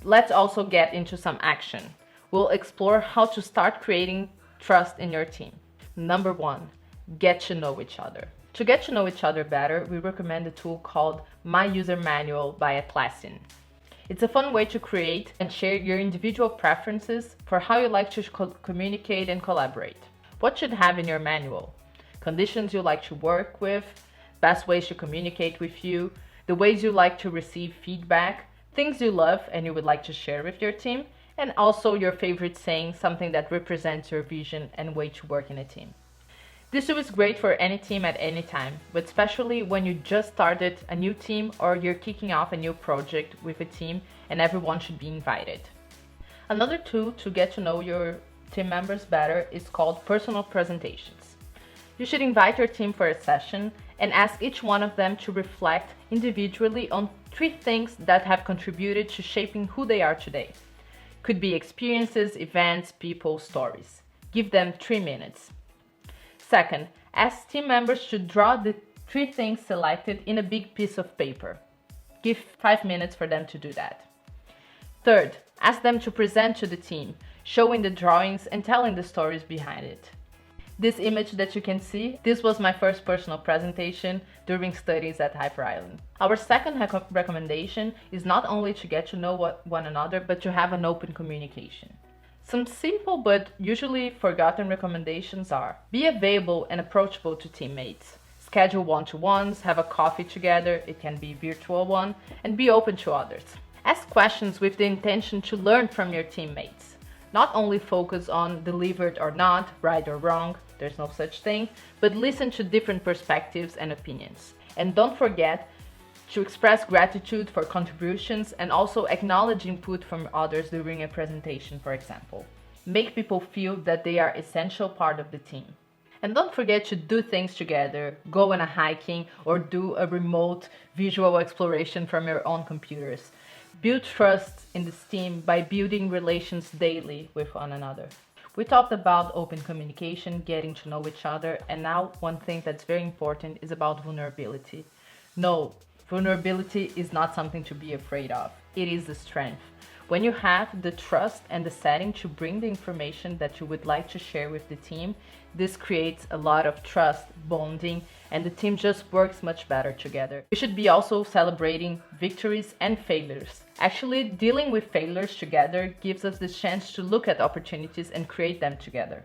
let's also get into some action. We'll explore how to start creating trust in your team. Number 1, get to know each other. To get to know each other better, we recommend a tool called My User Manual by Atlassian. It's a fun way to create and share your individual preferences for how you like to communicate and collaborate. What should have in your manual? Conditions you like to work with, best ways to communicate with you, the ways you like to receive feedback, things you love and you would like to share with your team, and also your favorite saying, something that represents your vision and way to work in a team. This tool is great for any team at any time, but especially when you just started a new team or you're kicking off a new project with a team and everyone should be invited. Another tool to get to know your team members better is called personal presentations. You should invite your team for a session and ask each one of them to reflect individually on 3 things that have contributed to shaping who they are today. Could be experiences, events, people, stories. Give them 3 minutes. Second, ask team members to draw the 3 things selected in a big piece of paper. Give 5 minutes for them to do that. Third, ask them to present to the team, showing the drawings and telling the stories behind it. This image that you can see, this was my first personal presentation during studies at Hyper Island. Our second recommendation is not only to get to know one another, but to have an open communication. Some simple but usually forgotten recommendations are: be available and approachable to teammates. Schedule one-to-ones, have a coffee together, it can be a virtual one, and be open to others. Ask questions with the intention to learn from your teammates. Not only focus on delivered or not, right or wrong, there's no such thing, but listen to different perspectives and opinions. And don't forget to express gratitude for contributions and also acknowledge input from others during a presentation, for example. Make people feel that they are an essential part of the team. And don't forget to do things together, go on a hiking or do a remote visual exploration from your own computers. Build trust in this team by building relations daily with one another. We talked about open communication, getting to know each other, and now one thing that's very important is about vulnerability. No, vulnerability is not something to be afraid of. It is a strength. When you have the trust and the setting to bring the information that you would like to share with the team, this creates a lot of trust, bonding, and the team just works much better together. We should be also celebrating victories and failures. Actually, dealing with failures together gives us the chance to look at opportunities and create them together.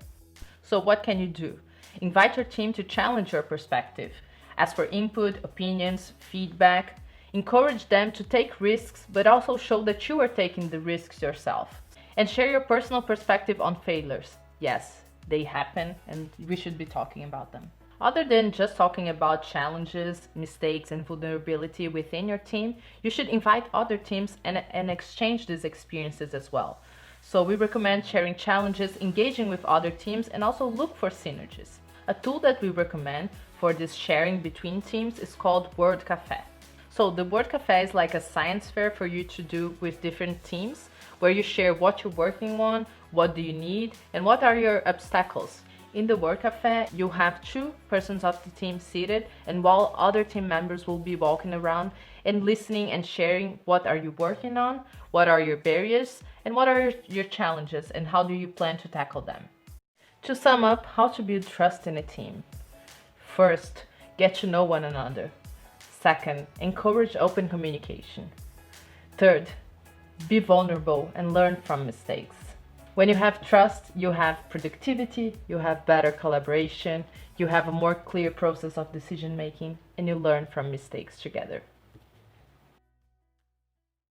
So what can you do? Invite your team to challenge your perspective. Ask for input, opinions, feedback. Encourage them to take risks, but also show that you are taking the risks yourself. And share your personal perspective on failures. Yes, they happen and we should be talking about them. Other than just talking about challenges, mistakes, and vulnerability within your team, you should invite other teams and exchange these experiences as well. So we recommend sharing challenges, engaging with other teams, and also look for synergies. A tool that we recommend for this sharing between teams is called Word Café. So the Word Café is like a science fair for you to do with different teams, where you share what you're working on, what do you need, and what are your obstacles. In the Word Café, you have 2 persons of the team seated, and while other team members will be walking around and listening and sharing what are you working on, what are your barriers, and what are your challenges, and how do you plan to tackle them. To sum up, how to build trust in a team. First, get to know one another. Second, encourage open communication. Third, be vulnerable and learn from mistakes. When you have trust, you have productivity, you have better collaboration, you have a more clear process of decision making, and you learn from mistakes together.